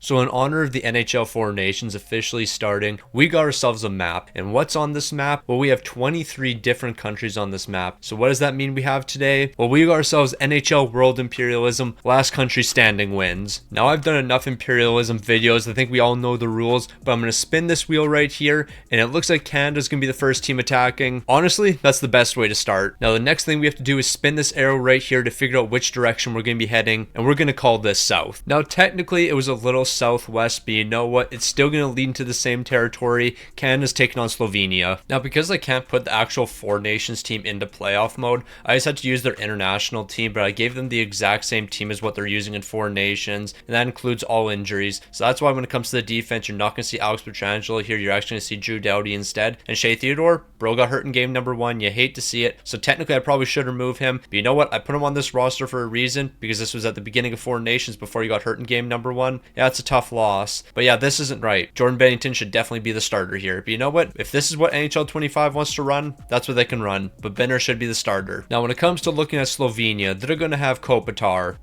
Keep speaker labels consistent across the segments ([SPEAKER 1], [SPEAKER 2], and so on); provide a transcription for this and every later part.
[SPEAKER 1] So in honor of the NHL Four Nations officially starting, we got ourselves a map. And what's on this map? Well, we have 23 different countries on this map. So what does that mean we have today? Well, we got ourselves NHL World Imperialism, last country standing wins. Now I've done enough imperialism videos, I think we all know the rules, but I'm going to spin this wheel right here, and it looks like Canada's going to be the first team attacking. Honestly, that's the best way to start. Now the next thing we have to do is spin this arrow right here to figure out which direction we're going to be heading, and we're going to call this south. Now technically it was a little southwest, but you know what? It's still going to lead into the same territory. Canada's taking on Slovenia. Now because I can't put the actual Four Nations team into playoff mode, I just had to use their international team, but I gave them the exact same team as what they're using in Four Nations, and that includes all injuries. So that's why when it comes to the defense, you're not going to see Alex Pietrangelo here. You're actually going to see Drew Doughty instead. And Shea Theodore, bro got hurt in game number 1. You hate to see it. So technically I probably should remove him, but you know what? I put him on this roster for a reason, because this was at the beginning of Four Nations before he got hurt in game number 1. Yeah, it's a tough loss, but yeah, this isn't right. Jordan Bennington should definitely be the starter here. But you know what? If this is what NHL 25 wants to run, that's what they can run. But Benner should be the starter. Now when it comes to looking at Slovenia, they're going to have Kopitar,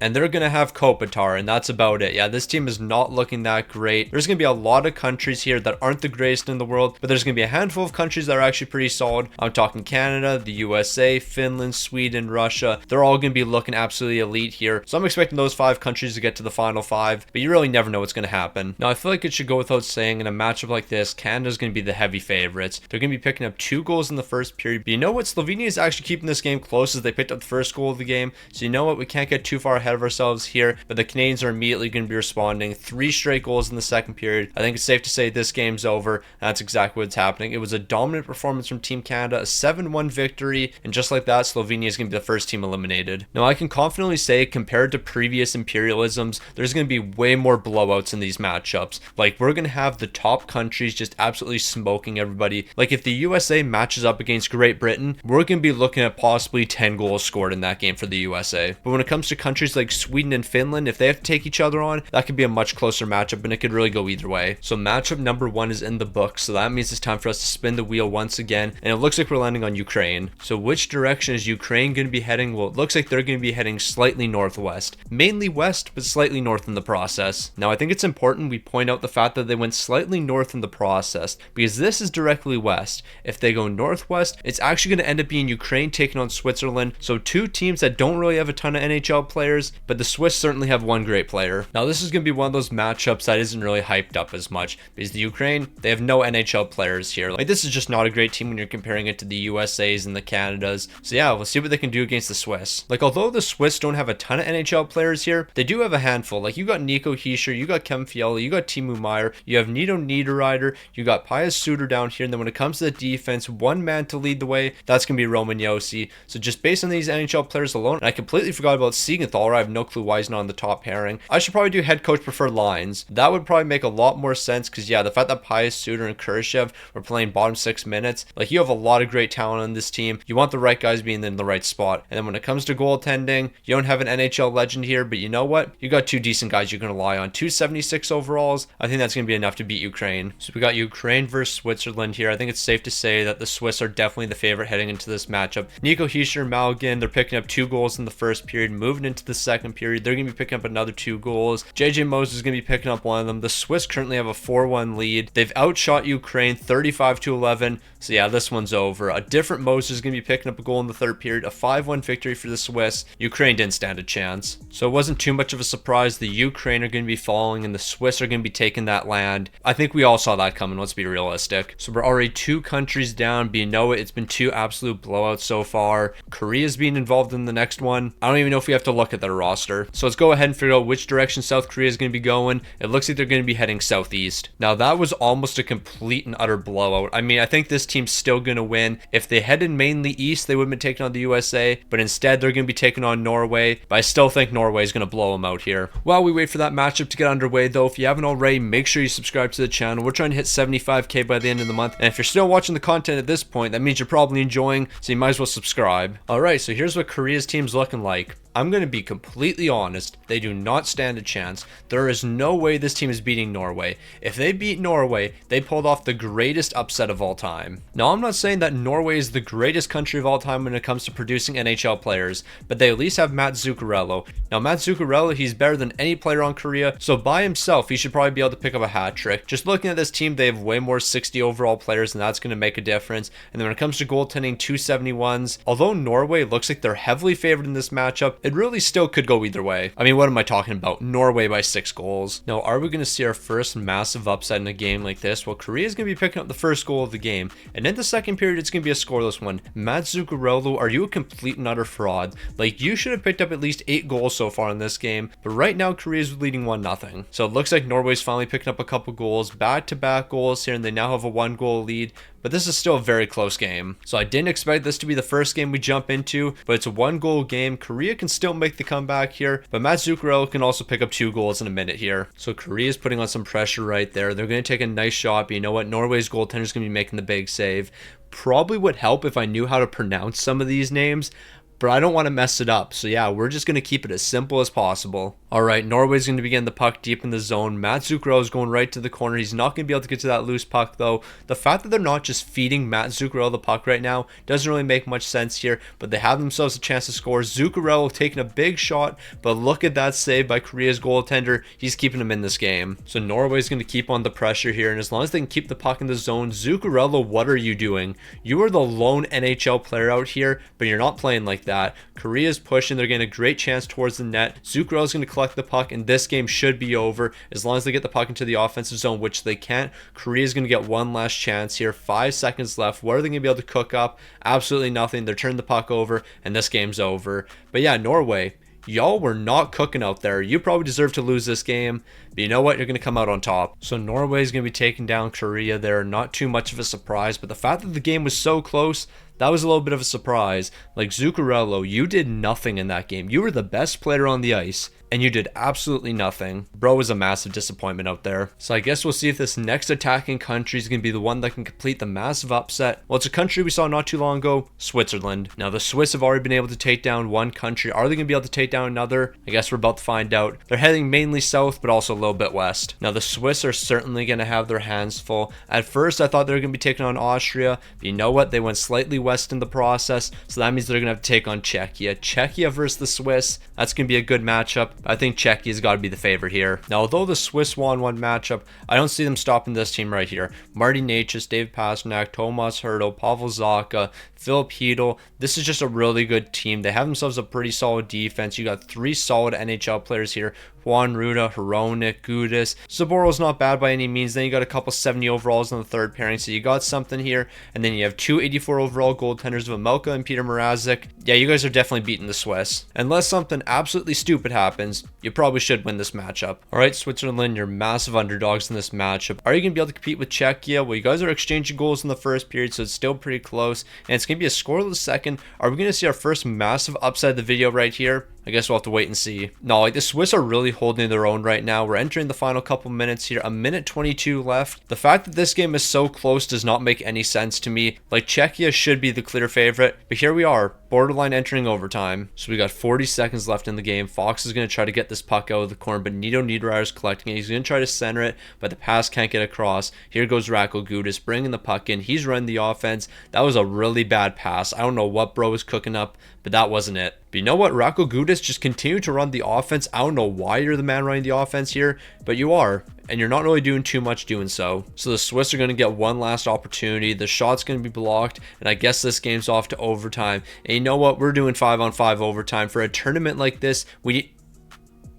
[SPEAKER 1] and that's about it. Yeah, this team is not looking that great. There's going to be a lot of countries here that aren't the greatest in the world, but there's going to be a handful of countries that are actually pretty solid. I'm talking Canada, the USA, Finland, Sweden, Russia. They're all going to be looking absolutely elite here. So I'm expecting those 5 countries to get to the final 5, but you really never know what's going to happen. Now I feel like it should go without saying, in a matchup like this, Canada's going to be the heavy favorites. They're going to be picking up 2 goals in the first period, but you know what? Slovenia is actually keeping this game close as they picked up the first goal of the game. So you know what? We can't get too far ahead of ourselves here, but the Canadians are immediately going to be responding. 3 straight goals in the second period. I think it's safe to say this game's over. That's exactly what's happening. It was a dominant performance from Team Canada, a 7-1 victory, and just like that, Slovenia is going to be the first team eliminated. Now I can confidently say, compared to previous imperialisms, there's going to be way more blowouts in these matchups. Like, we're going to have the top countries just absolutely smoking everybody. Like, if the USA matches up against Great Britain, we're going to be looking at possibly 10 goals scored in that game for the USA. But when it comes to countries like Sweden and Finland, if they have to take each other on, that could be a much closer matchup, and it could really go either way. So matchup number 1 is in the books, so that means it's time for us to spin the wheel once again, and it looks like we're landing on Ukraine. So which direction is Ukraine going to be heading? Well, it looks like they're going to be heading slightly northwest, mainly west, but slightly north in the process. Now I think it's important we point out the fact that they went slightly north in the process, because this is directly west. If they go northwest, it's actually going to end up being Ukraine taking on Switzerland. So 2 teams that don't really have a ton of NHL players, but the Swiss certainly have 1 great player. Now this is going to be one of those matchups that isn't really hyped up as much, because the Ukraine, they have no NHL players here. Like, this is just not a great team when you're comparing it to the USAs and the Canadas. So yeah, we'll see what they can do against the Swiss. Like, although the Swiss don't have a ton of NHL players here, they do have a handful. Like, you got Nico Hischier, you got Kevin Fiala, you got Timo Meier, you have Nito Niederreiter, you got Pius Suter down here, and then when it comes to the defense, one man to lead the way, that's going to be Roman Josi. So just based on these NHL players alone, and I completely forgot about Siegenthaler, I have no clue why he's not on the top pairing. I should probably do head coach preferred lines. That would probably make a lot more sense, because yeah, the fact that Pius Suter and Khrushchev were playing bottom 6 minutes, like, you have a lot of great talent on this team. You want the right guys being in the right spot. And then when it comes to goaltending, you don't have an NHL legend here, but you know what? You got 2 decent guys you can rely on. 276 overalls. I think that's going to be enough to beat Ukraine. So we got Ukraine versus Switzerland here. I think it's safe to say that the Swiss are definitely the favorite heading into this matchup. Nico Hischier, Malgin, they're picking up 2 goals in the first period. Moving into the second period, they're going to be picking up another 2 goals. JJ Moses is going to be picking up one of them. The Swiss currently have a 4-1 lead. They've outshot Ukraine 35-11. So yeah, this one's over. A different Moses is going to be picking up a goal in the third period. A 5-1 victory for the Swiss. Ukraine didn't stand a chance. So it wasn't too much of a surprise. The Ukraine are going to be falling and the Swiss are going to be taking that land. I think we all saw that coming. Let's be realistic. So we're already 2 countries down, but you know it, it's been 2 absolute blowouts so far. Korea's being involved in the next one. I don't even know if we have to look at their roster. So let's go ahead and figure out which direction South Korea is going to be going. It looks like they're going to be heading southeast. Now that was almost a complete and utter blowout. I mean, I think this team's still going to win. If they headed mainly east, they would have been taking on the USA, but instead they're going to be taking on Norway. But I still think Norway is going to blow them out here. While we wait for that matchup to get underway though, if you haven't already, make sure you subscribe to the channel. We're trying to hit 75k by the end of the month, and if you're still watching the content at this point, that means you're probably enjoying, so you might as well subscribe. Alright, so here's what Korea's team's looking like. I'm going to be completely honest, they do not stand a chance. There is no way this team is beating Norway. If they beat Norway, they pulled off the greatest upset of all time. Now, I'm not saying that Norway is the greatest country of all time when it comes to producing NHL players, but they at least have Matt Zuccarello. Now, Matt Zuccarello, he's better than any player on Korea, so by by himself, he should probably be able to pick up a hat trick. Just looking at this team, they have way more 60 overall players, and that's going to make a difference. And then when it comes to goaltending, 271s. Although Norway looks like they're heavily favored in this matchup, it really still could go either way. I mean, what am I talking about? Norway by 6 goals. Now, are we going to see our first massive upset in a game like this? Well, Korea is going to be picking up the first goal of the game, and in the second period, it's going to be a scoreless one. Matt Zuccarello, are you a complete and utter fraud? Like, you should have picked up at least 8 goals so far in this game, but right now, Korea is leading 1-0. So it looks like Norway's finally picking up a couple goals, back-to-back goals here, and they now have a 1-goal lead. But this is still a very close game. So I didn't expect this to be the first game we jump into, but it's a 1-goal game. Korea can still make the comeback here, but Matt Zuccarello can also pick up 2 goals in a minute here. So Korea is putting on some pressure right there. They're going to take a nice shot, but you know what? Norway's goaltender is going to be making the big save. Probably would help if I knew how to pronounce some of these names, but I don't want to mess it up. So yeah, we're just going to keep it as simple as possible. All right, Norway's going to be getting the puck deep in the zone. Matt Zuccarello is going right to the corner. He's not going to be able to get to that loose puck, though. The fact that they're not just feeding Matt Zuccarello the puck right now doesn't really make much sense here, but they have themselves a chance to score. Zuccarello taking a big shot, but look at that save by Korea's goaltender. He's keeping him in this game. So Norway's going to keep on the pressure here, and as long as they can keep the puck in the zone, Zuccarello, what are you doing? You are the lone NHL player out here, but you're not playing like that. Korea's pushing. They're getting a great chance towards the net. Zuccarello's going to collect the puck, and this game should be over as long as they get the puck into the offensive zone, which they can't. Korea's going to get one last chance here. 5 seconds left. What are they going to be able to cook up? Absolutely nothing. They're turning the puck over, and this game's over. But yeah, Norway, y'all were not cooking out there. You probably deserve to lose this game, but you know what? You're going to come out on top. So Norway is going to be taking down Korea there. Not too much of a surprise, but the fact that the game was so close, that was a little bit of a surprise. Like, Zuccarello, you did nothing in that game. You were the best player on the ice, and you did absolutely nothing. Bro was a massive disappointment out there. So I guess we'll see if this next attacking country is going to be the one that can complete the massive upset. Well, it's a country we saw not too long ago, Switzerland. Now, the Swiss have already been able to take down one country. Are they going to be able to take down another? I guess we're about to find out. They're heading mainly south, but also a little bit west. Now, the Swiss are certainly going to have their hands full. At first, I thought they were going to be taking on Austria, but you know what? They went slightly west in the process, so that means they're going to have to take on Czechia. Czechia versus the Swiss, that's going to be a good matchup. I think Czechia's got to be the favorite here. Now, although the Swiss won one matchup, I don't see them stopping this team right here. Marty Necas, Dave Pasternak, Tomas Hertl, Pavel Zacha, Philip Hedl. This is just a really good team. They have themselves a pretty solid defense. You got 3 solid NHL players here. Juan Ruda, Hronik, Gudis. Zaboro's not bad by any means. Then you got a couple 70 overalls in the third pairing, so you got something here. And then you have 2 84 overall goaltenders of Amelka and Peter Mrazek. Yeah, you guys are definitely beating the Swiss. Unless something absolutely stupid happens, you probably should win this matchup. All right, Switzerland, you're massive underdogs in this matchup. Are you going to be able to compete with Czechia? Well, you guys are exchanging goals in the first period, so it's still pretty close. And it's going to be a scoreless second. Are we going to see our first massive upset of the video right here? I guess we'll have to wait and see. No, like, the Swiss are really holding their own right now. We're entering the final couple minutes here. 1:22 left. The fact that this game is so close does not make any sense to me. Like, Czechia should be the clear favorite, but here we are, borderline entering overtime. So we got 40 seconds left in the game. Fox is going to try to get this puck out of the corner, but Nito Niederreiter is collecting it. He's going to try to center it, but the pass can't get across. Here goes Radko Gudas bringing the puck in. He's running the offense. That was a really bad pass. I don't know what bro was cooking up, but that wasn't it. But you know what? Radko Gudas just continued to run the offense. I don't know why you're the man running the offense here, but you are. And you're not really doing too much doing so. So the Swiss are going to get one last opportunity. The shot's going to be blocked, and I guess this game's off to overtime. And you know what? We're doing 5-on-5 overtime. For a tournament like this,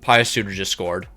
[SPEAKER 1] Pius Suter just scored.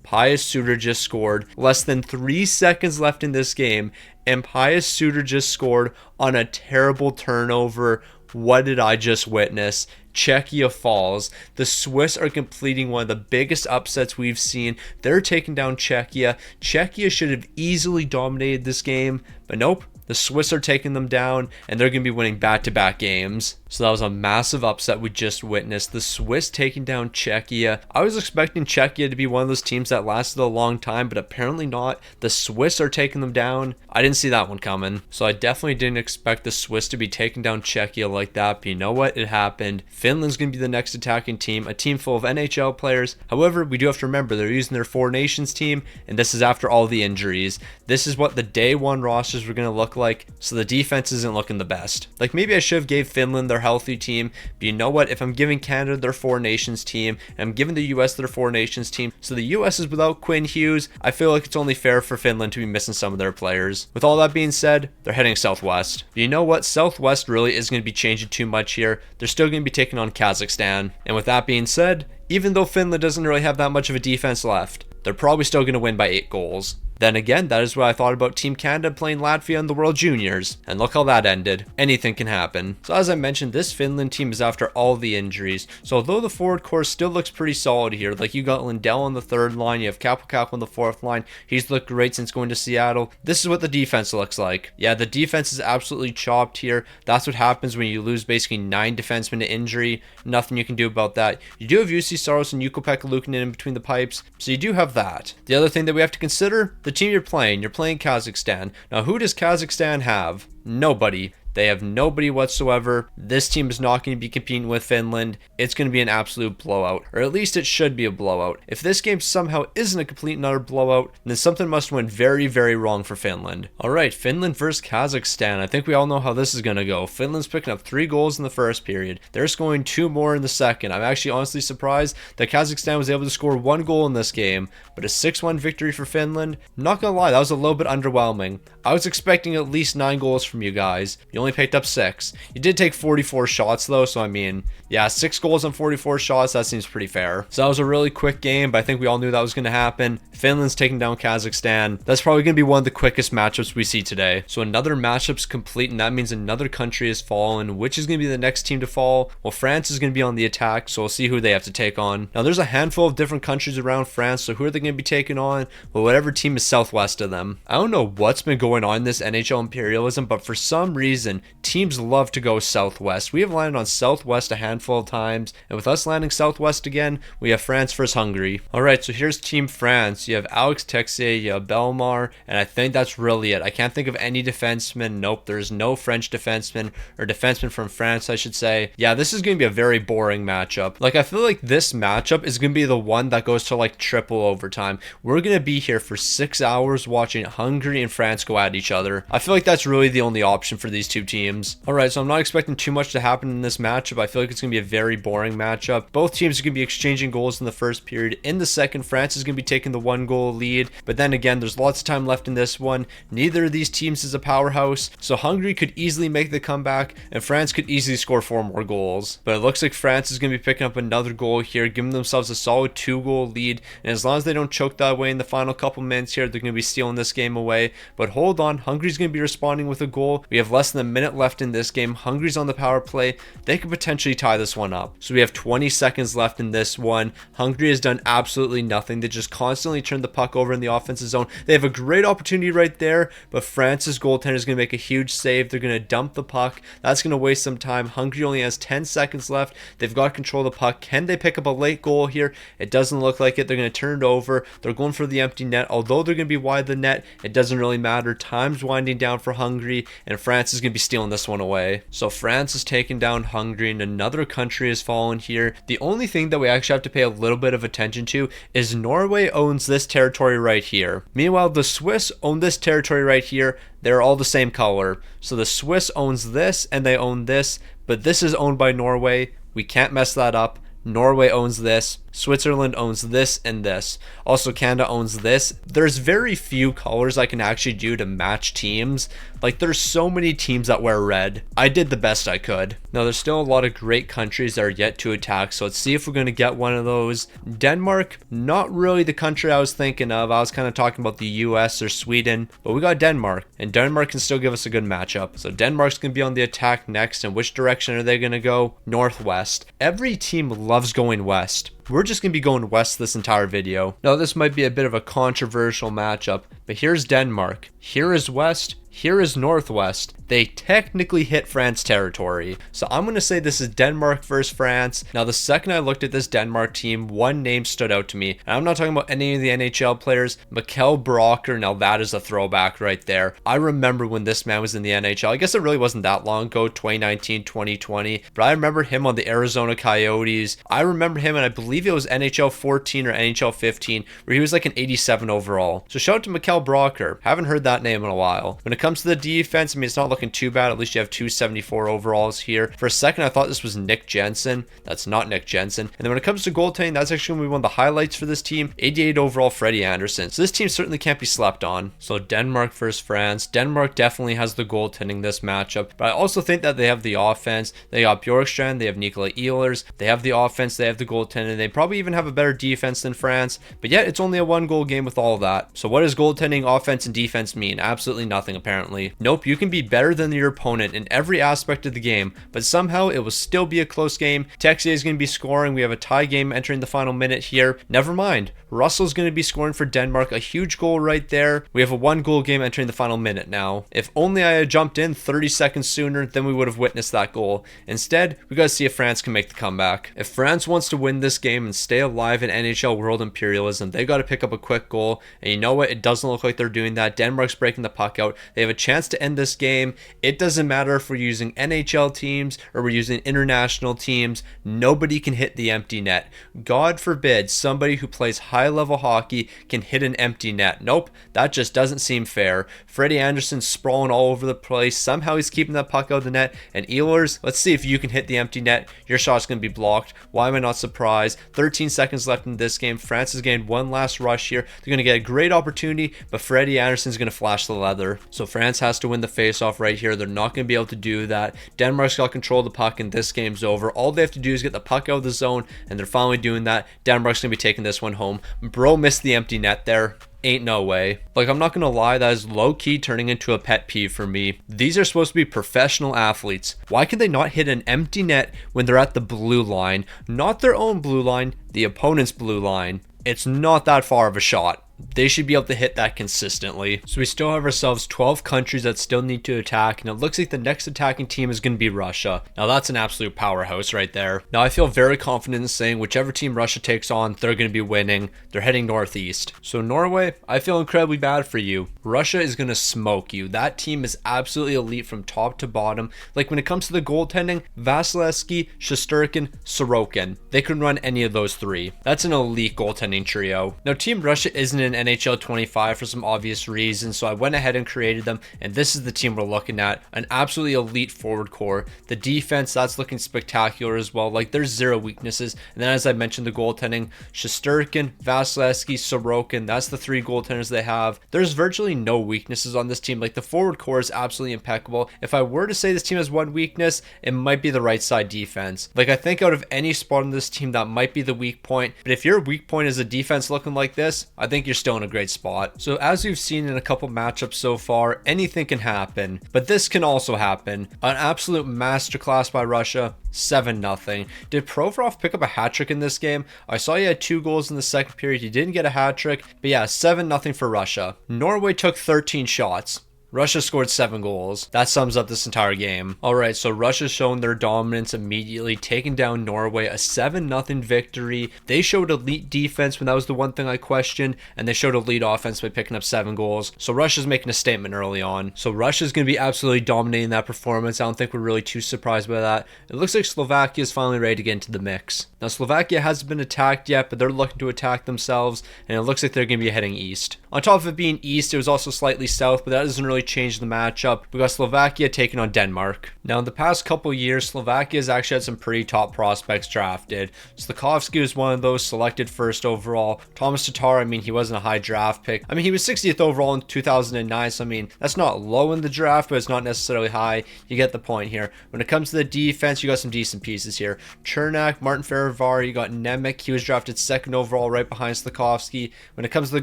[SPEAKER 1] Pius Suter just scored. Less than 3 seconds left in this game, and Pius Suter just scored on a terrible turnover. What did I just witness? Czechia falls. The Swiss are completing one of the biggest upsets we've seen. They're taking down Czechia. Czechia should have easily dominated this game, but nope. The Swiss are taking them down, and they're going to be winning back-to-back games. So that was a massive upset we just witnessed. The Swiss taking down Czechia. I was expecting Czechia to be one of those teams that lasted a long time, but apparently not. The Swiss are taking them down. I didn't see that one coming. So I definitely didn't expect the Swiss to be taking down Czechia like that, but you know what? It happened. Finland's going to be the next attacking team, a team full of NHL players. However, we do have to remember they're using their Four Nations team, and this is after all the injuries. This is what the day one rosters were going to look like, so the defense isn't looking the best. Like, maybe I should have gave Finland their healthy team. But you know what? If I'm giving Canada their Four Nations team, and I'm giving the US their Four Nations team, so the US is without Quinn Hughes, I feel like it's only fair for Finland to be missing some of their players. With all that being said, they're heading southwest. But you know what? Southwest really isn't going to be changing too much here. They're still going to be taking on Kazakhstan. And with that being said, even though Finland doesn't really have that much of a defense left, they're probably still going to win by 8 goals. Then again, that is what I thought about Team Canada playing Latvia in the World Juniors. And look how that ended. Anything can happen. So as I mentioned, this Finland team is after all the injuries. So although the forward core still looks pretty solid here, like you got Lindell on the 3rd line, you have Kapokap on the 4th line. He's looked great since going to Seattle. This is what the defense looks like. Yeah, the defense is absolutely chopped here. That's what happens when you lose basically 9 defensemen to injury. Nothing you can do about that. You do have UC Saros and Ukko-Pekka Luukkonen in between the pipes. So you do have that. The other thing that we have to consider, the team you're playing Kazakhstan. Now, who does Kazakhstan have? Nobody. They have nobody whatsoever. This team is not going to be competing with Finland. It's going to be an absolute blowout, or at least it should be a blowout. If this game somehow isn't a complete and utter blowout, then something must went very, very wrong for Finland. All right, Finland versus Kazakhstan. I think we all know how this is going to go. Finland's picking up 3 goals in the first period. They're scoring 2 more in the second. I'm actually honestly surprised that Kazakhstan was able to score 1 goal in this game, but a 6-1 victory for Finland. Not gonna lie, that was a little bit underwhelming. I was expecting at least 9 goals from you guys. You only picked up 6. You did take 44 shots though, so I mean, yeah, 6 goals on 44 shots, that seems pretty fair. So that was a really quick game, but I think we all knew that was going to happen. Finland's taking down Kazakhstan. That's probably going to be one of the quickest matchups we see today. So another matchup's complete, and that means another country has fallen. Which is going to be the next team to fall? Well, France is going to be on the attack, so we'll see who they have to take on. Now, there's a handful of different countries around France, so who are they going to be taking on? Well, whatever team is southwest of them. I don't know what's been going on in this NHL imperialism, but for some reason, teams love to go southwest. We have landed on southwest a handful of times, and with us landing southwest again, we have France versus Hungary. Alright, so here's Team France. You have Alex Texier, you have Belmar, and I think that's really it. I can't think of any defensemen. Nope, there's no French defenseman, or defenseman from France, I should say. Yeah, this is going to be a very boring matchup. Like, I feel like this matchup is going to be the one that goes to like triple overtime. We're going to be here for 6 hours watching Hungary and France go at each other. I feel like that's really the only option for these two teams. Alright, so I'm not expecting too much to happen in this matchup. I feel like it's going to be a very boring matchup. Both teams are going to be exchanging goals in the first period. In the second, France is going to be taking the 1-goal lead. But then again, there's lots of time left in this one. Neither of these teams is a powerhouse. So Hungary could easily make the comeback, and France could easily score 4 more goals. But it looks like France is going to be picking up another goal here, giving themselves a solid 2-goal lead. And as long as they don't choke that way in the final couple minutes here, they're going to be stealing this game away. But hold on, Hungary's going to be responding with a goal. We have less than a minute left in this game. Hungary's on the power play. They could potentially tie this one up. So we have 20 seconds left in this one. Hungary has done absolutely nothing. They just constantly turn the puck over in the offensive zone. They have a great opportunity right there, but France's goaltender is going to make a huge save. They're going to dump the puck. That's going to waste some time. Hungary only has 10 seconds left. They've got control of the puck. Can they pick up a late goal here? It doesn't look like it. They're going to turn it over. They're going for the empty net. Although they're going to be wide the net, it doesn't really matter. Time's winding down for Hungary, and France is going to be stealing this one away. So France is taking down Hungary, and another country has fallen here. The only thing that we actually have to pay a little bit of attention to is Norway owns this territory right here. Meanwhile, the Swiss own this territory right here. They're all the same color. So the Swiss owns this and they own this, but this is owned by Norway. We can't mess that up. Norway owns this. Switzerland owns this and this. Also, Canada owns this. There's very few colors I can actually do to match teams. Like, there's so many teams that wear red. I did the best I could. Now, there's still a lot of great countries that are yet to attack, so let's see if we're going to get one of those. Denmark, not really the country I was thinking of. I was kind of talking about the US or Sweden, but we got Denmark, and Denmark can still give us a good matchup. So Denmark's going to be on the attack next, and which direction are they going to go? Northwest. Every team loves going west. We're just going to be going west this entire video. Now, this might be a bit of a controversial matchup, but here's Denmark. Here is west. Here is northwest. They technically hit France territory. So I'm going to say this is Denmark versus France. Now, the second I looked at this Denmark team, one name stood out to me. And I'm not talking about any of the NHL players. Mikkel Brocker, now that is a throwback right there. I remember when this man was in the NHL. I guess it really wasn't that long ago, 2019, 2020. But I remember him on the Arizona Coyotes. I remember him, and I believe it was NHL 14 or NHL 15, where he was like an 87 overall. So shout out to Mikkel Cal Brocker. Haven't heard that name in a while. When it comes to the defense, I mean, it's not looking too bad. At least you have 274 overalls here. For a second, I thought this was Nick Jensen. That's not Nick Jensen. And then when it comes to goaltending, that's actually going to be one of the highlights for this team. 88 overall, Freddie Anderson. So this team certainly can't be slept on. So Denmark versus France. Denmark definitely has the goaltending this matchup, but I also think that they have the offense. They got Bjorkstrand, they have Nikola Ehlers, they have the offense, they have the goaltending. They probably even have a better defense than France, but yet it's only a 1-goal game with all of that. So what does goaltending, offense, and defense mean? Absolutely nothing, apparently. Nope, you can be better than your opponent in every aspect of the game, but somehow it will still be a close game. Texier is going to be scoring. We have a tie game entering the final minute here. Never mind. Russell's going to be scoring for Denmark. A huge goal right there. We have a 1-goal game entering the final minute now. If only I had jumped in 30 seconds sooner, then we would have witnessed that goal. Instead, we got to see if France can make the comeback. If France wants to win this game and stay alive in NHL World Imperialism, they got to pick up a quick goal. And you know what? It doesn't look like they're doing that. Denmark's breaking the puck out. They have a chance to end this game. It doesn't matter if we're using NHL teams or we're using international teams. Nobody can hit the empty net. God forbid somebody who plays high-level hockey can hit an empty net. Nope, that just doesn't seem fair. Freddie Anderson sprawling all over the place. Somehow he's keeping that puck out of the net. And Ehlers, let's see if you can hit the empty net. Your shot's going to be blocked. Why am I not surprised? 13 seconds left in this game. France has gained one last rush here. They're going to get a great opportunity, but Freddie Anderson's going to flash the leather. So France has to win the faceoff right here. They're not going to be able to do that. Denmark's got control of the puck, and this game's over. All they have to do is get the puck out of the zone, and they're finally doing that. Denmark's going to be taking this one home. Bro missed the empty net there. Ain't no way. Like, I'm not gonna lie, that is low-key turning into a pet peeve for me. These are supposed to be professional athletes. Why can they not hit an empty net when they're at the blue line? Not their own blue line, the opponent's blue line. It's not that far of a shot. They should be able to hit that consistently. So we still have ourselves 12 countries that still need to attack, and it looks like the next attacking team is going to be Russia. Now that's an absolute powerhouse right there. Now I feel very confident in saying whichever team Russia takes on, they're going to be winning. They're heading northeast. So Norway, I feel incredibly bad for you. Russia is going to smoke you. That team is absolutely elite from top to bottom. Like when it comes to the goaltending, Vasilevsky, Shesterkin, Sorokin. They could run any of those three. That's an elite goaltending trio. Now Team Russia isn't in NHL 25 for some obvious reasons, so I went ahead and created them, and this is the team we're looking at. An absolutely elite forward core. The defense, that's looking spectacular as well. Like, there's zero weaknesses. And then as I mentioned, the goaltending, Shesterkin, Vasilevsky, Sorokin, that's the three goaltenders they have. There's virtually no weaknesses on this team. Like, the forward core is absolutely impeccable. If I were to say this team has one weakness, it might be the right side defense. Like, I think out of any spot on this team, that might be the weak point. But if your weak point is a defense looking like this, I think you're still in a great spot. So as we've seen in a couple matchups so far, anything can happen, but this can also happen. An absolute masterclass by Russia. 7-0. Did Provorov pick up a hat trick in this game? I saw he had 2 goals in the second period. He didn't get a hat trick, but yeah, 7-0 for Russia. Norway took 13 shots. Russia scored 7 goals. That sums up this entire game. Alright, so Russia's shown their dominance immediately, taking down Norway, a 7-0 victory. They showed elite defense when that was the one thing I questioned, and they showed elite offense by picking up 7 goals. So Russia's making a statement early on. So Russia's going to be absolutely dominating that performance. I don't think we're really too surprised by that. It looks like Slovakia is finally ready to get into the mix. Now Slovakia hasn't been attacked yet, but they're looking to attack themselves, and it looks like they're going to be heading east. On top of it being east, it was also slightly south, but that doesn't really change the matchup. We got Slovakia taking on Denmark. Now in the past couple years, Slovakia has actually had some pretty top prospects drafted. Slafkovsky was one of those, selected first overall. Thomas Tatar, I mean, he wasn't a high draft pick. I mean, he was 60th overall in 2009, so I mean, that's not low in the draft, but it's not necessarily high. You get the point here. When it comes to the defense, you got some decent pieces here. Chernak, Martin Ferivar, you got Nemec. He was drafted 2nd overall right behind Slafkovsky. When it comes to the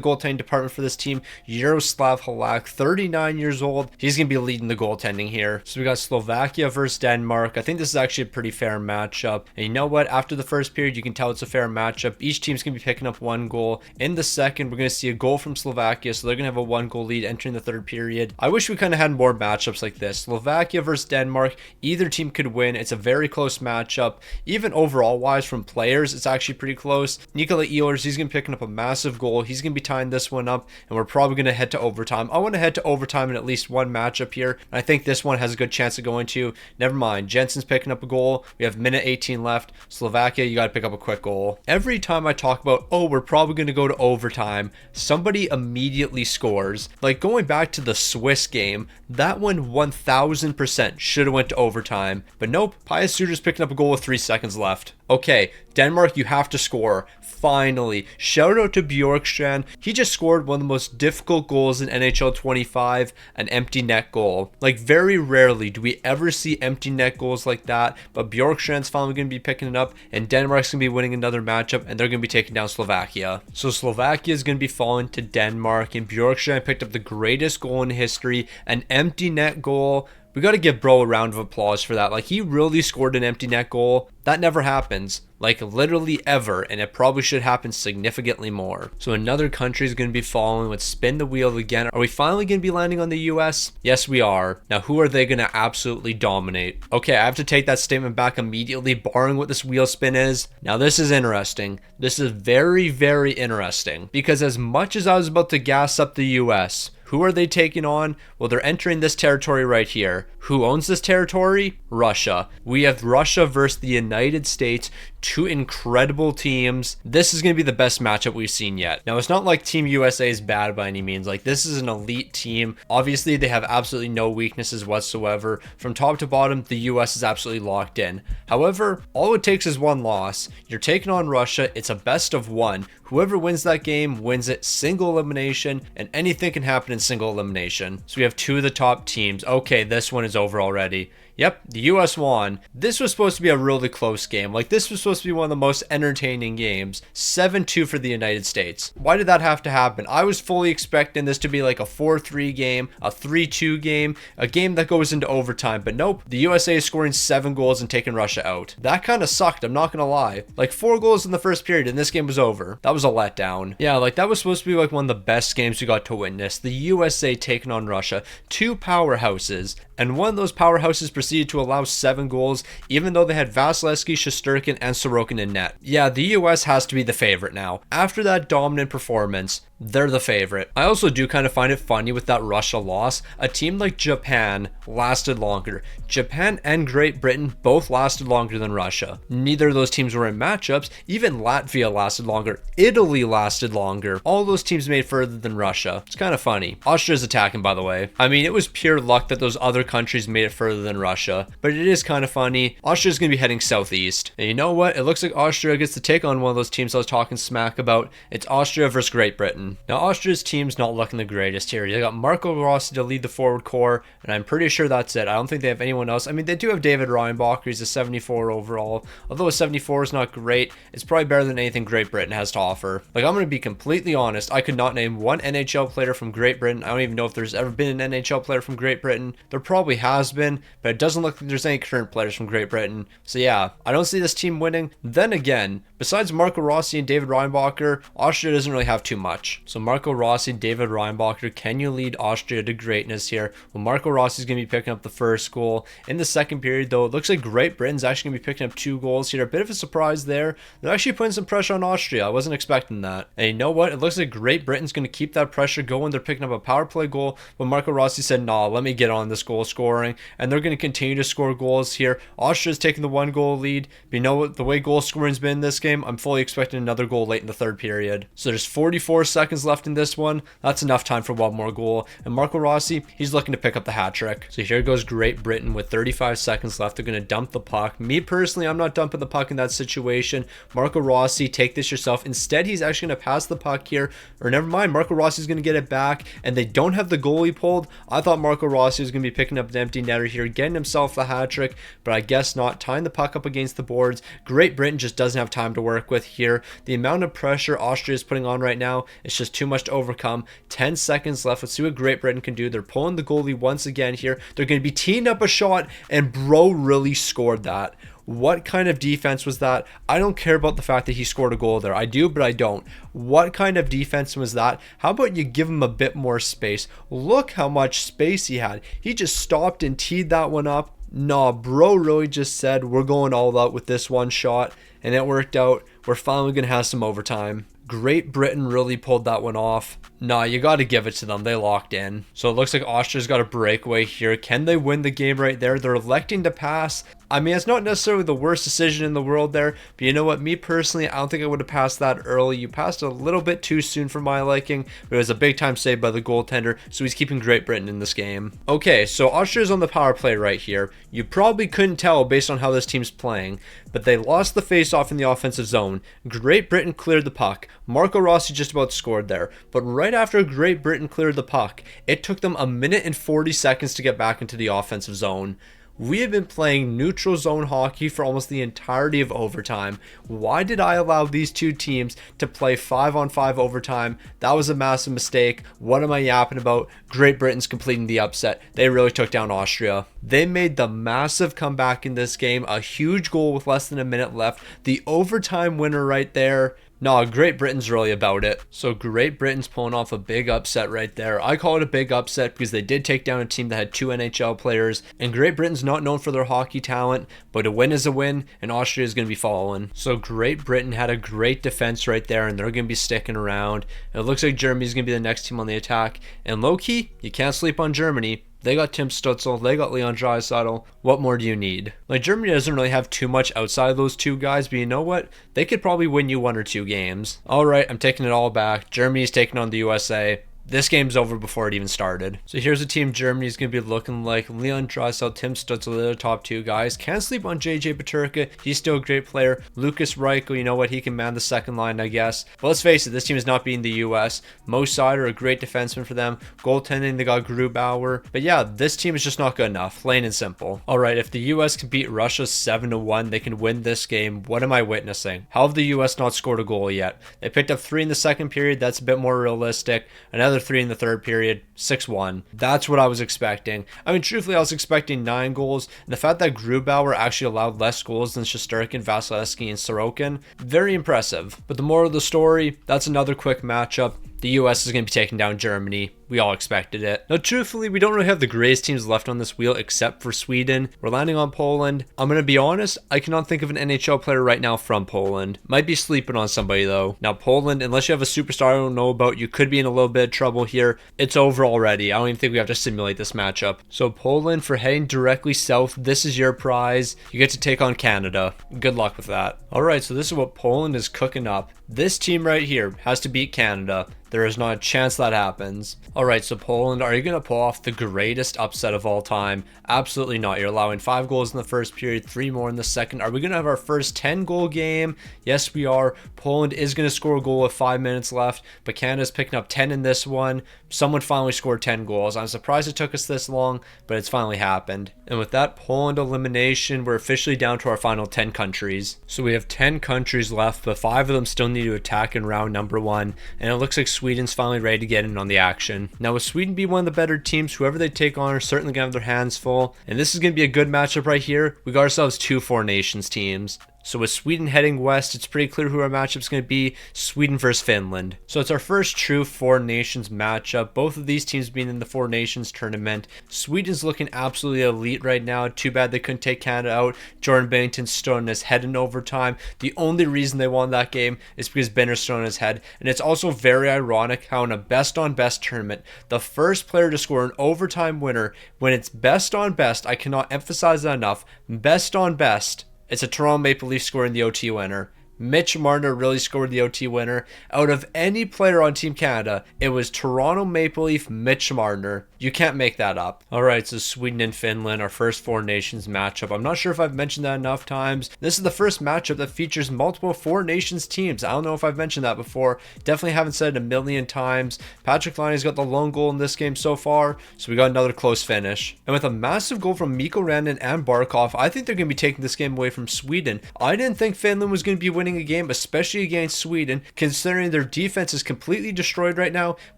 [SPEAKER 1] goaltending department for this team, Yaroslav Halak, 39 years old. He's going to be leading the goaltending here. So we got Slovakia versus Denmark. I think this is actually a pretty fair matchup. And you know what? After the first period, you can tell it's a fair matchup. Each team's going to be picking up 1 goal. In the second, we're going to see a goal from Slovakia. So they're going to have a 1-goal lead entering the third period. I wish we kind of had more matchups like this. Slovakia versus Denmark. Either team could win. It's a very close matchup. Even overall wise from players, it's actually pretty close. Nikola Ehlers, he's going to be picking up a massive goal. He's going to be tying this one up. And we're probably going to head to overtime. I want to head to overtime and at least one matchup here. And I think this one has a good chance of going to. Never mind. Jensen's picking up a goal. We have minute 18 left. Slovakia, you got to pick up a quick goal. Every time I talk about, oh, we're probably going to go to overtime, somebody immediately scores. Like going back to the Swiss game, that one 1000% should have went to overtime. But nope, Pius Suter's picking up a goal with 3 seconds left. Okay, Denmark, you have to score. Finally, shout out to Bjorkstrand. He just scored one of the most difficult goals in NHL 25, an empty net goal. Like very rarely do we ever see empty net goals like that, but Bjorkstrand's finally going to be picking it up, and Denmark's going to be winning another matchup, and they're going to be taking down Slovakia. So Slovakia is going to be falling to Denmark, and Bjorkstrand picked up the greatest goal in history, an empty net goal. We got to give bro a round of applause for that. Like, he really scored an empty net goal. That never happens. Like, literally ever. And it probably should happen significantly more. So another country is going to be following. Let's spin the wheel again. Are we finally going to be landing on the US? Yes, we are. Now, who are they going to absolutely dominate? Okay, I have to take that statement back immediately, barring what this wheel spin is. Now, this is interesting. This is very, very interesting. Because as much as I was about to gas up the US, who are they taking on? Well, they're entering this territory right here. Who owns this territory? Russia. We have Russia versus the United States, two incredible teams. This is going to be the best matchup we've seen yet. Now, it's not like Team USA is bad by any means. Like, this is an elite team. Obviously, they have absolutely no weaknesses whatsoever. From top to bottom, the US is absolutely locked in. However, all it takes is one loss. You're taking on Russia. It's a best of one. Whoever wins that game wins it, single elimination, and anything can happen in single elimination. So we have two of the top teams. Okay, this one is over already. Yep, the US won. This was supposed to be a really close game. Like, this was supposed to be one of the most entertaining games. 7-2 for the United States. Why did that have to happen? I was fully expecting this to be like a 4-3 game, a 3-2 game, a game that goes into overtime. But nope, the USA is scoring 7 goals and taking Russia out. That kind of sucked, I'm not gonna lie. Like, 4 goals in the first period and this game was over. That was a letdown. Yeah, like, that was supposed to be like one of the best games we got to witness. The USA taking on Russia. Two powerhouses. And one of those powerhouses proceeded to allow 7 goals, even though they had Vasilevsky, Shesterkin, and Sorokin in net. Yeah, the US has to be the favorite now. After that dominant performance, they're the favorite. I also do kind of find it funny with that Russia loss. A team like Japan lasted longer. Japan and Great Britain both lasted longer than Russia. Neither of those teams were in matchups. Even Latvia lasted longer. Italy lasted longer. All those teams made further than Russia. It's kind of funny. Austria's attacking, by the way. I mean, it was pure luck that those other countries made it further than Russia, but it is kind of funny. Austria's going to be heading southeast. And you know what? It looks like Austria gets to take on one of those teams I was talking smack about. It's Austria versus Great Britain. Now, Austria's team's not looking the greatest here. They got Marco Rossi to lead the forward core, and I'm pretty sure that's it. I don't think they have anyone else. I mean, they do have David Reinbacher. He's a 74 overall. Although a 74 is not great, it's probably better than anything Great Britain has to offer. Like, I'm going to be completely honest. I could not name one NHL player from Great Britain. I don't even know if there's ever been an NHL player from Great Britain. There probably has been, but it doesn't look like there's any current players from Great Britain. So yeah, I don't see this team winning. Then again, besides Marco Rossi and David Reinbacher, Austria doesn't really have too much. So Marco Rossi, David Reinbacher, can you lead Austria to greatness here? Well, Marco Rossi is going to be picking up the first goal. In the second period, though, it looks like Great Britain's actually going to be picking up 2 goals here. A bit of a surprise there. They're actually putting some pressure on Austria. I wasn't expecting that. And you know what? It looks like Great Britain's going to keep that pressure going. They're picking up a power play goal, but Marco Rossi said, nah, let me get on this goal scoring. And they're going to continue to score goals here. Austria's taking the 1-goal lead. But you know what? The way goal scoring's been in this game, I'm fully expecting another goal late in the third period. So there's 44 seconds left in this one. That's enough time for one more goal. And Marco Rossi, he's looking to pick up the hat trick. So here goes Great Britain with 35 seconds left. They're going to dump the puck. Me personally, I'm not dumping the puck in that situation. Marco Rossi, take this yourself. Instead, he's actually going to pass the puck here. Or never mind, Marco Rossi's going to get it back. And they don't have the goalie pulled. I thought Marco Rossi was going to be picking up the empty netter here, getting himself the hat trick. But I guess not. Tying the puck up against the boards. Great Britain just doesn't have time to work with here. The amount of pressure Austria is putting on right now, it's just too much to overcome. 10 seconds left. Let's see what Great Britain can do. They're pulling the goalie once again here. They're going to be teeing up a shot, and bro really scored that. What kind of defense was that? I don't care about the fact that he scored a goal there. I do, but I don't. What kind of defense was that? How about you give him a bit more space? Look how much space he had. He just stopped and teed that one up. Nah, bro really just said, we're going all out with this one shot, and it worked out. We're finally going to have some overtime. Great Britain really pulled that one off. Nah, you got to give it to them. They locked in. So it looks like Austria's got a breakaway here. Can they win the game right there? They're electing to pass. I mean, it's not necessarily the worst decision in the world there, but you know what? Me personally, I don't think I would have passed that early. You passed a little bit too soon for my liking, but it was a big time save by the goaltender, so he's keeping Great Britain in this game. Okay, so Austria's on the power play right here. You probably couldn't tell based on how this team's playing, but they lost the face-off in the offensive zone. Great Britain cleared the puck. Marco Rossi just about scored there, but right after Great Britain cleared the puck, it took them 1 minute and 40 seconds to get back into the offensive zone. We have been playing neutral zone hockey for almost the entirety of overtime. Why did I allow these two teams to play 5-on-5 overtime? That was a massive mistake. What am I yapping about? Great Britain's completing the upset. They really took down Austria. They made the massive comeback in this game. A huge goal with less than a minute left. The overtime winner right there. No, Great Britain's really about it. So Great Britain's pulling off a big upset right there. I call it a big upset because they did take down a team that had 2 NHL players. And Great Britain's not known for their hockey talent, but a win is a win, and Austria is going to be following. So Great Britain had a great defense right there, and they're going to be sticking around. It looks like Germany's going to be the next team on the attack. And low-key, you can't sleep on Germany. They got Tim Stützle, they got Leon Draisaitl. What more do you need? Like, Germany doesn't really have too much outside of those two guys, but you know what? They could probably win you 1 or 2 games. Alright, I'm taking it all back. Germany's taking on the USA. This game's over before it even started. So here's a team Germany's going to be looking like. Leon Draisaitl, Tim Stützle, they're the top 2 guys. Can't sleep on JJ Peterka. He's still a great player. Lucas Reichel, you know what? He can man the second line, I guess. But let's face it, this team is not beating the US. Mo Seider, a great defenseman for them. Goaltending, they got Grubauer. But yeah, this team is just not good enough. Plain and simple. Alright, if the US can beat Russia 7-1, they can win this game. What am I witnessing? How have the US not scored a goal yet? They picked up 3 in the second period. That's a bit more realistic. Another 3 in the third period, 6-1. That's what I was expecting. I mean, truthfully, I was expecting 9 goals, and the fact that Grubauer actually allowed less goals than Shesterkin, Vasilevsky, and Sorokin, very impressive. But the moral of the story, that's another quick matchup. The US is going to be taking down Germany. We all expected it. Now, truthfully, we don't really have the greatest teams left on this wheel except for Sweden. We're landing on Poland. I'm going to be honest, I cannot think of an NHL player right now from Poland. Might be sleeping on somebody, though. Now, Poland, unless you have a superstar I don't know about, you could be in a little bit of trouble here. It's over already. I don't even think we have to simulate this matchup. So, Poland, for heading directly south, this is your prize. You get to take on Canada. Good luck with that. Alright, so this is what Poland is cooking up. This team right here has to beat Canada. There is not a chance that happens. Alright, so Poland, are you going to pull off the greatest upset of all time? Absolutely not. You're allowing 5 goals in the first period, 3 more in the second. Are we going to have our first 10-goal game? Yes, we are. Poland is going to score a goal with 5 minutes left, but Canada's picking up 10 in this one. Someone finally scored 10 goals. I'm surprised it took us this long, but it's finally happened. And with that Poland elimination, we're officially down to our final 10 countries. So we have 10 countries left, but 5 of them still need to attack in round number 1, and it looks like Sweden's finally ready to get in on the action. Now, with Sweden be one of the better teams, whoever they take on are certainly going to have their hands full, and this is going to be a good matchup right here. We got ourselves 2 Four Nations teams. So with Sweden heading west, it's pretty clear who our matchup's going to be. Sweden versus Finland. So it's our first true Four Nations matchup. Both of these teams being in the Four Nations tournament. Sweden's looking absolutely elite right now. Too bad they couldn't take Canada out. Jordan Bennington's still on his head in overtime. The only reason they won that game is because Benner's still on his head. And it's also very ironic how in a best on best tournament, the first player to score an overtime winner, when it's best on best, I cannot emphasize that enough, best on best, it's a Toronto Maple Leaf scoring the OT winner. Mitch Marner really scored the OT winner. Out of any player on Team Canada, it was Toronto Maple Leaf Mitch Marner. You can't make that up. Alright, so Sweden and Finland, our first Four Nations matchup. I'm not sure if I've mentioned that enough times. This is the first matchup that features multiple Four Nations teams. I don't know if I've mentioned that before. Definitely haven't said it a million times. Patrick Laine's got the lone goal in this game so far, so we got another close finish. And with a massive goal from Mikko Rantanen and Barkov, I think they're going to be taking this game away from Sweden. I didn't think Finland was going to be winning a game, especially against Sweden, considering their defense is completely destroyed right now.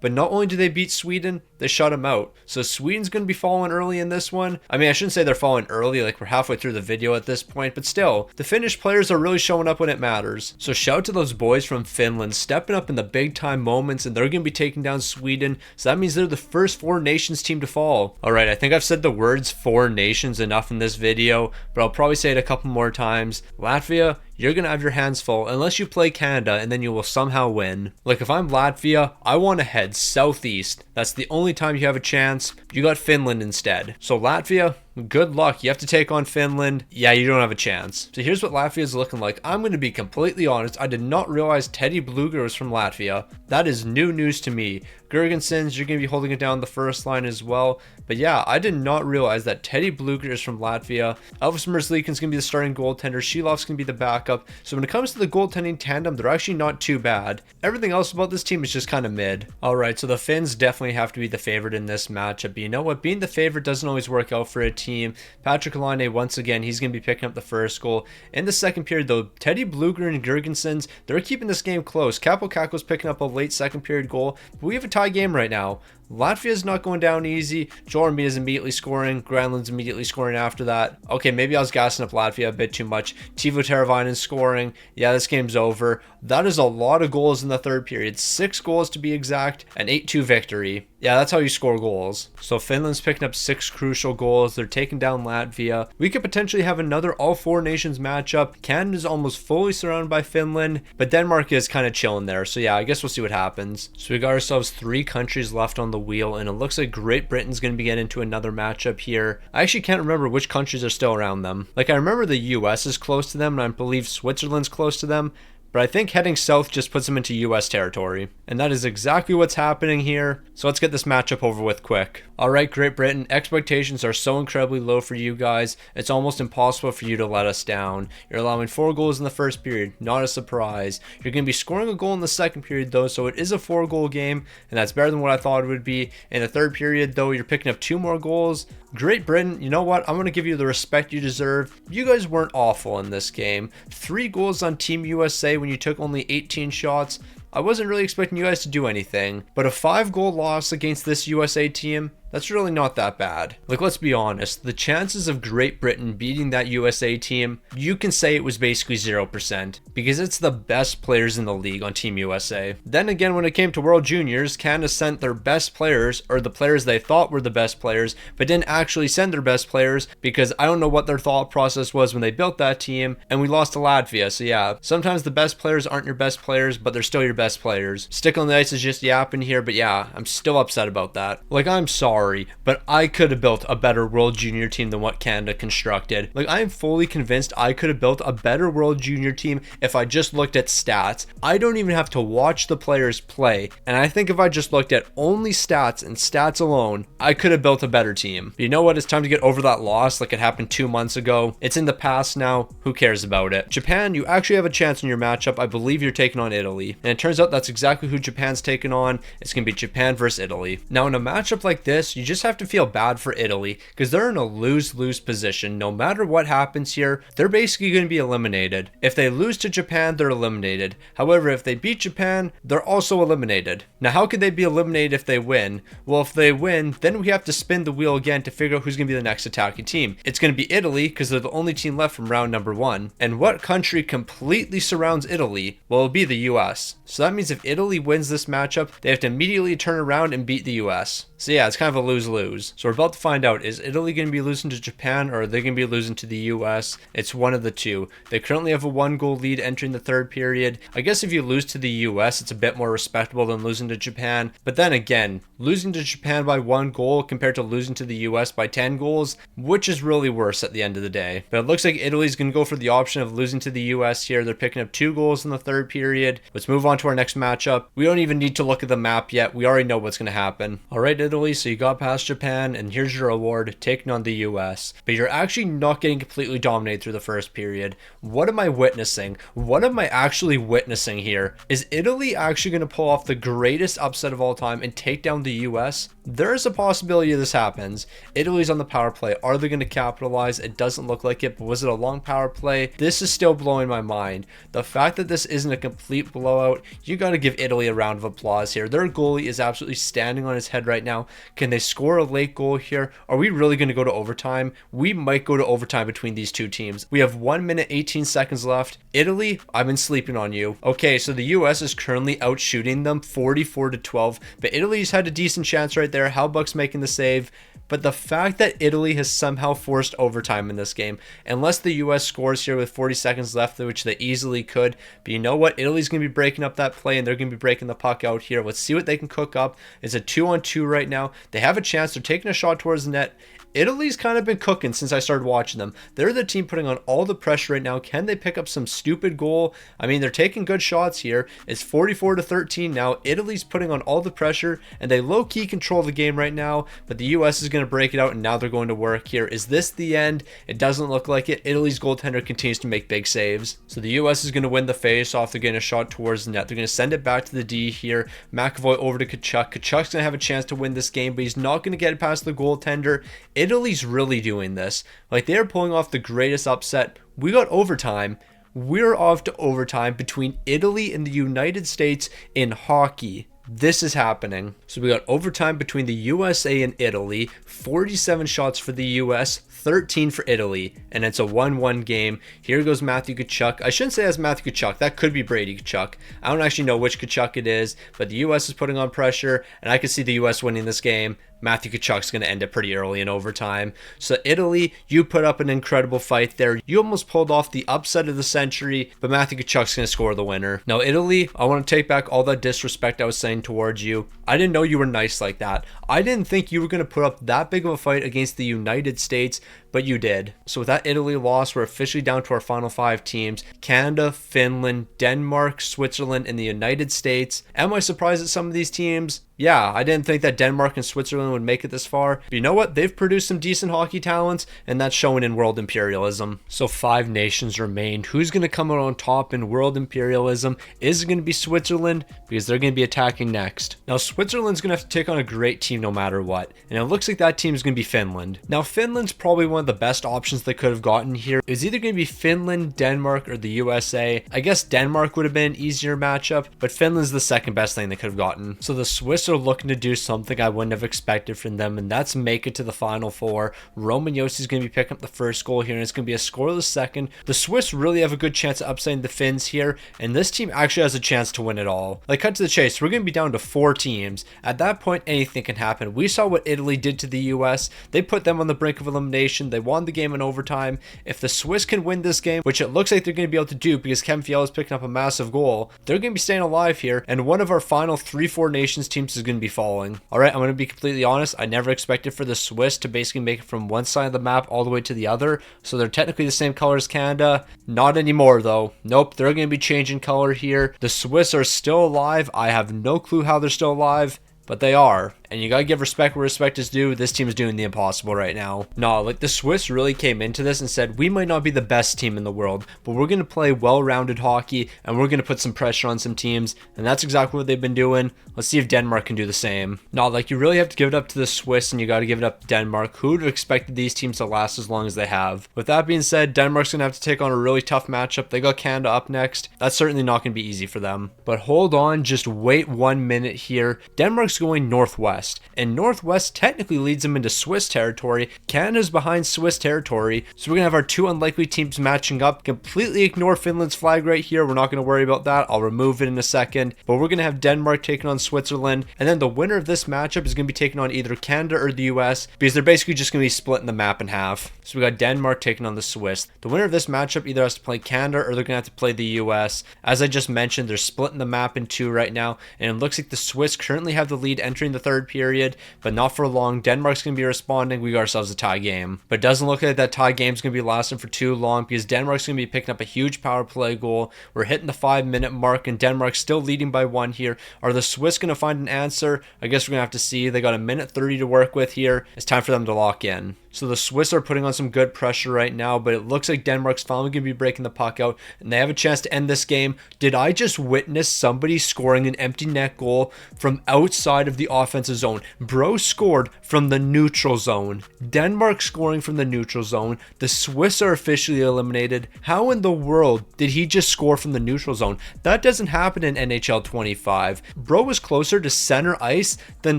[SPEAKER 1] But not only do they beat Sweden, they shut them out. So Sweden's going to be falling early in this one. I mean, I shouldn't say they're falling early, like we're halfway through the video at this point, but still, the Finnish players are really showing up when it matters. So shout out to those boys from Finland stepping up in the big time moments, and they're going to be taking down Sweden. So that means they're the first Four Nations team to fall. Alright, I think I've said the words Four Nations enough in this video, but I'll probably say it a couple more times. Latvia, you're going to have your hands full unless you play Canada and then you will somehow win. Like if I'm Latvia, I want to head southeast. That's the only time you have a chance. You got Finland instead. So Latvia, good luck. You have to take on Finland. Yeah, you don't have a chance. So here's what Latvia is looking like. I'm going to be completely honest. I did not realize Teddy Bluger was from Latvia. That is new news to me. Gergensons, you're going to be holding it down the first line as well. But yeah, I did not realize that Teddy Bluger is from Latvia. Elvis Merzlikins going to be the starting goaltender. Shilov's going to be the backup. So when it comes to the goaltending tandem, they're actually not too bad. Everything else about this team is just kind of mid. Alright, so the Finns definitely have to be the favorite in this matchup. But you know what? Being the favorite doesn't always work out for a team. Patrick Laine, once again, he's going to be picking up the first goal. In the second period, though, Teddy Bluger and Gergensons, they're keeping this game close. Kaapo Kakko's picking up a late second period goal. But we have a tie game right now. Latvia's not going down easy. Joel Embiid is immediately scoring. Granlund's immediately scoring after that. Okay, maybe I was gassing up Latvia a bit too much. Teuvo Teravainen scoring. Yeah, this game's over. That is a lot of goals in the third period. 6 goals to be exact. An 8-2 victory. Yeah, that's how you score goals. So Finland's picking up 6 crucial goals. They're taking down Latvia. We could potentially have another all 4 nations matchup. Canada's almost fully surrounded by Finland, but Denmark is kind of chilling there. So yeah, I guess we'll see what happens. So we got ourselves 3 countries left on the wheel, and it looks like Great Britain's going to be getting into another matchup here. I actually can't remember which countries are still around them. Like, I remember the US is close to them, and I believe Switzerland's close to them. But I think heading south just puts them into US territory. And that is exactly what's happening here. So let's get this matchup over with quick. Alright, Great Britain, expectations are so incredibly low for you guys. It's almost impossible for you to let us down. You're allowing 4 goals in the first period, not a surprise. You're going to be scoring a goal in the second period though, so it is a 4-goal game. And that's better than what I thought it would be. In the third period though, you're picking up 2 more goals. Great Britain, you know what? I'm going to give you the respect you deserve. You guys weren't awful in this game. 3 goals on Team USA when you took only 18 shots. I wasn't really expecting you guys to do anything, but a 5-goal loss against this USA team, that's really not that bad. Like, let's be honest, the chances of Great Britain beating that USA team, you can say it was basically 0%, because it's the best players in the league on Team USA. Then again, when it came to World Juniors, Canada sent their best players, or the players they thought were the best players, but didn't actually send their best players, because I don't know what their thought process was when they built that team, and we lost to Latvia. So yeah, sometimes the best players aren't your best players, but they're still your best players. Stick on the ice is just yapping here, but yeah, I'm still upset about that. Like, I'm sorry, but I could have built a better World Junior team than what Canada constructed. Like, I am fully convinced I could have built a better World Junior team if I just looked at stats. I don't even have to watch the players play, and I think if I just looked at only stats and stats alone, I could have built a better team. But you know what? It's time to get over that loss like it happened 2 months ago. It's in the past now. Who cares about it? Japan, you actually have a chance in your matchup. I believe you're taking on Italy, and it turns out that's exactly who Japan's taking on. It's going to be Japan versus Italy. Now, in a matchup like this, you just have to feel bad for Italy because they're in a lose-lose position. No matter what happens here, they're basically going to be eliminated. If they lose to Japan, they're eliminated. However, if they beat Japan, they're also eliminated. Now, how could they be eliminated if they win? Well, if they win, then we have to spin the wheel again to figure out who's going to be the next attacking team. It's going to be Italy because they're the only team left from round number 1. And what country completely surrounds Italy? Well, it'll be the US. So that means if Italy wins this matchup, they have to immediately turn around and beat the US. So yeah, it's kind of a lose-lose. So we're about to find out, is Italy going to be losing to Japan or are they going to be losing to the US? It's one of the two. They currently have a 1-goal lead entering the third period. I guess if you lose to the US, it's a bit more respectable than losing to Japan. But then again, losing to Japan by 1 goal compared to losing to the US by 10 goals, which is really worse at the end of the day. But it looks like Italy's going to go for the option of losing to the US here. They're picking up 2 goals in the third period. Let's move on to our next matchup. We don't even need to look at the map yet. We already know what's going to happen. Alright, Italy, so you got past Japan, and here's your award, taking on the US. But you're actually not getting completely dominated through the first period. What am I witnessing? What am I actually witnessing here? Is Italy actually going to pull off the greatest upset of all time and take down the US? There is a possibility this happens. Italy's on the power play. Are they going to capitalize? It doesn't look like it, but was it a long power play? This is still blowing my mind. The fact that this isn't a complete blowout, you got to give Italy a round of applause here. Their goalie is absolutely standing on his head right now. Can they score a late goal here? Are we really going to go to overtime? We might go to overtime between these two teams. We have 1 minute 18 seconds left. Italy, I've been sleeping on you. Okay, so the US is currently out shooting them 44-12, but Italy's had a decent chance right there. Halbuck's making the save. but the fact that Italy has somehow forced overtime in this game, unless the US scores here with 40 seconds left, which they easily could. But you know what? Italy's going to be breaking up that play, and they're going to be breaking the puck out here. Let's see what they can cook up. It's a 2-on-2 right now. They have a chance. They're taking a shot towards the net. Italy's kind of been cooking since I started watching them. They're the team putting on all the pressure right now. Can they pick up some stupid goal? I mean, they're taking good shots here. It's 44-13 now. Italy's putting on all the pressure, and they low-key control the game right now, but the US is going to break it out, and now they're going to work here. Is this the end? It doesn't look like it. Italy's goaltender continues to make big saves. So the US is going to win the face-off. They're getting a shot towards the net. They're going to send it back to the D here. McAvoy over to Tkachuk. Tkachuk's going to have a chance to win this game, but he's not going to get it past the goaltender. Italy's really doing this. Like, they're pulling off the greatest upset. We got overtime. We're off to overtime between Italy and the United States in hockey. This is happening. So we got overtime between the USA and Italy. 47 shots for the US, 13 for Italy, and it's a 1-1 game. Here goes Matthew Tkachuk. I shouldn't say that's Matthew Tkachuk. That could be Brady Tkachuk. I don't actually know which Tkachuk it is, but the US is putting on pressure, and I can see the US winning this game. Matthew Tkachuk's going to end it pretty early in overtime. So Italy, you put up an incredible fight there. You almost pulled off the upset of the century, but Matthew Tkachuk's going to score the winner. Now Italy, I want to take back all that disrespect I was saying towards you. I didn't know you were nice like that. I didn't think you were going to put up that big of a fight against the United States, but you did. So with that Italy loss, we're officially down to our final 5 teams. Canada, Finland, Denmark, Switzerland, and the United States. Am I surprised at some of these teams? Yeah, I didn't think that Denmark and Switzerland would make it this far. But you know what? They've produced some decent hockey talents, and that's showing in World Imperialism. So 5 nations remain. Who's going to come out on top in World Imperialism? Is it going to be Switzerland? Because they're going to be attacking next. Now, Switzerland's going to have to take on a great team no matter what. And it looks like that team is going to be Finland. Now, Finland's probably one of the best options they could have gotten here. It was either going to be Finland, Denmark, or the USA. I guess Denmark would have been an easier matchup, but Finland's the second best thing they could have gotten. So the Swiss are looking to do something I wouldn't have expected from them, and that's make it to the Final Four. Roman Jossi's going to be picking up the first goal here, and it's going to be a scoreless second. The Swiss really have a good chance of upsetting the Finns here, and this team actually has a chance to win it all. Like, cut to the chase, we're going to be down to 4 teams. At that point, anything can happen. We saw what Italy did to the US. They put them on the brink of elimination. They won the game in overtime. If the Swiss can win this game, which it looks like they're going to be able to do because Kevin Fiala is picking up a massive goal, they're going to be staying alive here, and one of our final 3-4 nations teams is going to be falling. Alright, I'm going to be completely honest. I never expected for the Swiss to basically make it from one side of the map all the way to the other, so they're technically the same color as Canada. Not anymore though. Nope, they're going to be changing color here. The Swiss are still alive. I have no clue how they're still alive, but they are. And you gotta give respect where respect is due. This team is doing the impossible right now. No, like, the Swiss really came into this and said, we might not be the best team in the world, but we're gonna play well-rounded hockey, and we're gonna put some pressure on some teams, and that's exactly what they've been doing. Let's see if Denmark can do the same. No, like, you really have to give it up to the Swiss, and you gotta give it up to Denmark. Who would have expected these teams to last as long as they have? With that being said, Denmark's gonna have to take on a really tough matchup. They got Canada up next. That's certainly not gonna be easy for them. But hold on, just wait 1 minute here. Denmark's going northwest, and northwest technically leads them into Swiss territory. Canada's behind Swiss territory, so we're gonna have our 2 unlikely teams matching up. Completely ignore Finland's flag right here. We're not gonna worry about that. I'll remove it in a second. But we're gonna have Denmark taking on Switzerland, and then the winner of this matchup is gonna be taking on either Canada or the US, because they're basically just gonna be splitting the map in half. So we got Denmark taking on the Swiss. The winner of this matchup either has to play Canada or they're gonna have to play the US. As I just mentioned, they're splitting the map in 2 right now, and it looks like the Swiss currently have the lead entering the 3rd period, but not for long. Denmark's going to be responding. We got ourselves a tie game. But it doesn't look like that tie game's going to be lasting for too long, because Denmark's going to be picking up a huge power play goal. We're hitting the 5-minute mark, and Denmark's still leading by 1 here. Are the Swiss going to find an answer? I guess we're going to have to see. They got a minute 30 to work with here. It's time for them to lock in. So the Swiss are putting on some good pressure right now, but it looks like Denmark's finally going to be breaking the puck out, and they have a chance to end this game. Did I just witness somebody scoring an empty net goal from outside of the offensive zone? Bro scored from the neutral zone. Denmark scoring from the neutral zone. The Swiss are officially eliminated. How in the world did he just score from the neutral zone? That doesn't happen in NHL 25. Bro was closer to center ice than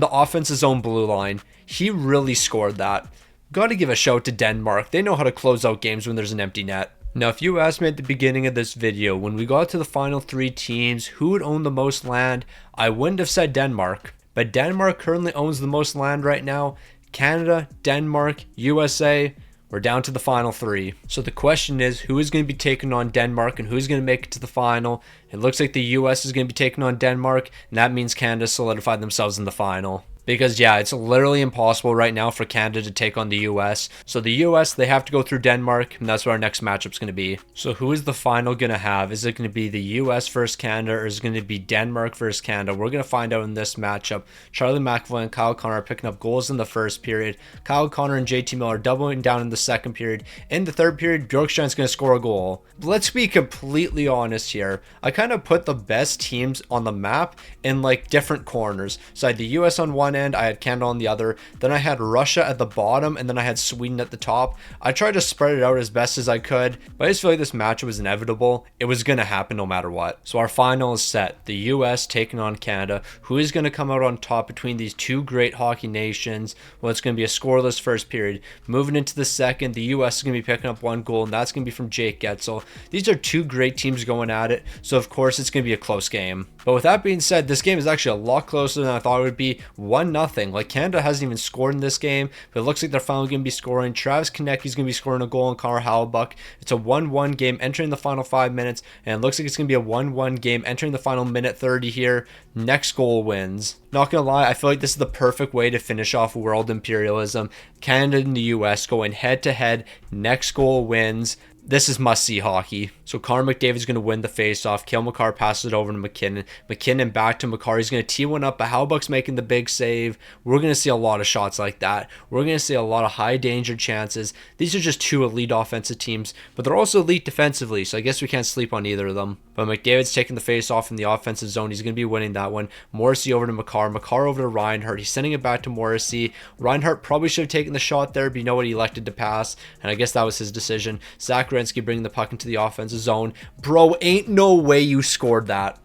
[SPEAKER 1] the offensive zone blue line. He really scored that. Got to give a shout to Denmark. They know how to close out games when there's an empty net. Now, if you asked me at the beginning of this video, when we got to the final 3 teams, who would own the most land, I wouldn't have said Denmark. But Denmark currently owns the most land right now. Canada, Denmark, USA. We're down to the final 3. So the question is, who is going to be taking on Denmark and who's going to make it to the final? It looks like the US is going to be taking on Denmark, and that means Canada solidified themselves in the final. Because yeah, it's literally impossible right now for Canada to take on the US. So the US, they have to go through Denmark, and that's where our next matchup's going to be. So who is the final going to have? Is it going to be the US versus Canada, or is it going to be Denmark versus Canada? We're going to find out in this matchup. Charlie McAvoy and Kyle Connor are picking up goals in the first period. Kyle Connor and JT Miller are doubling down in the second period. In the third period, Bjorkstrand's going to score a goal. Let's be completely honest here. I kind of put the best teams on the map in like different corners. So I had the US on one end, I had Canada on the other, then I had Russia at the bottom, and then I had Sweden at the top. I tried to spread it out as best as I could, but I just feel like this match was inevitable. It was going to happen no matter what. So our final is set. The US taking on Canada. Who is going to come out on top between these two great hockey nations? Well, it's going to be a scoreless first period. Moving into the second, the US is going to be picking up one goal, and that's going to be from Jake Getzel. These are two great teams going at it, so of course it's going to be a close game. But with that being said, this game is actually a lot closer than I thought it would be. 1-0. Like, Canada hasn't even scored in this game, but it looks like they're finally going to be scoring. Travis Konecny's going to be scoring a goal, and Connor Hellebuyck. It's a 1-1 game entering the final 5 minutes, and it looks like it's going to be a 1-1 game entering the final minute 30 here. Next goal wins. Not gonna lie, I feel like this is the perfect way to finish off World Imperialism. Canada and the US going head to head. Next goal wins. This is must-see hockey. So Connor McDavid's going to win the face-off. Cale Makar passes it over to McKinnon. McKinnon back to Makar. He's going to tee one up, but Hellebuyck's making the big save. We're going to see a lot of shots like that. We're going to see a lot of high-danger chances. These are just two elite offensive teams, but they're also elite defensively, so I guess we can't sleep on either of them. But McDavid's taking the face-off in the offensive zone. He's going to be winning that one. Morrissey over to Makar. Makar over to Reinhart. He's sending it back to Morrissey. Reinhart probably should have taken the shot there, but you know what? He elected to pass, and I guess that was his decision. Zach Werenski bringing the puck into the offensive zone. Bro, ain't no way you scored that.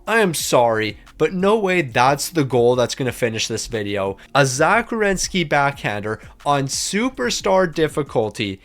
[SPEAKER 1] I am sorry, but no way that's the goal that's going to finish this video. A Zach Werenski backhander on superstar difficulty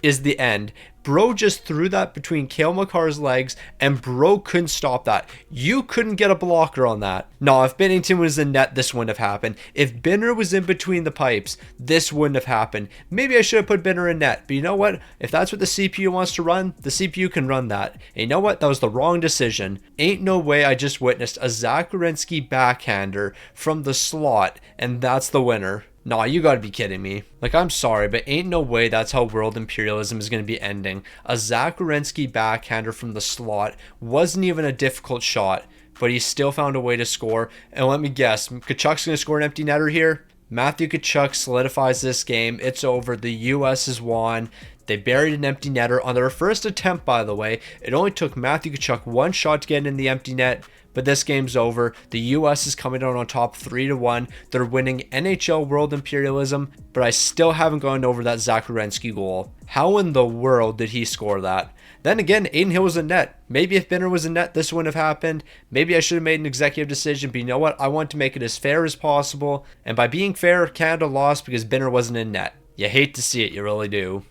[SPEAKER 1] is the end. Bro just threw that between Cale Makar's legs, and bro couldn't stop that. You couldn't get a blocker on that. No, if Binnington was in net, this wouldn't have happened. If Binner was in between the pipes, this wouldn't have happened. Maybe I should have put Binner in net, but you know what? If that's what the CPU wants to run, the CPU can run that. And you know what? That was the wrong decision. Ain't no way I just witnessed a Zach Werenski backhander from the slot, and that's the winner. Nah, you gotta be kidding me. Like, I'm sorry, but ain't no way that's how World Imperialism is gonna be ending. A Zach Werenski backhander from the slot wasn't even a difficult shot, but he still found a way to score. And let me guess, Tkachuk's gonna score an empty netter here? Matthew Tkachuk solidifies this game. It's over. The US has won. They buried an empty netter on their first attempt, by the way. It only took Matthew Tkachuk one shot to get in the empty net, but this game's over. The US is coming out on top 3-1. They're winning NHL World Imperialism, but I still haven't gone over that Zach Werenski goal. How in the world did he score that? Then again, Aiden Hill was in net. Maybe if Binner was in net, this wouldn't have happened. Maybe I should have made an executive decision, but you know what? I want to make it as fair as possible. And by being fair, Canada lost because Binner wasn't in net. You hate to see it, you really do.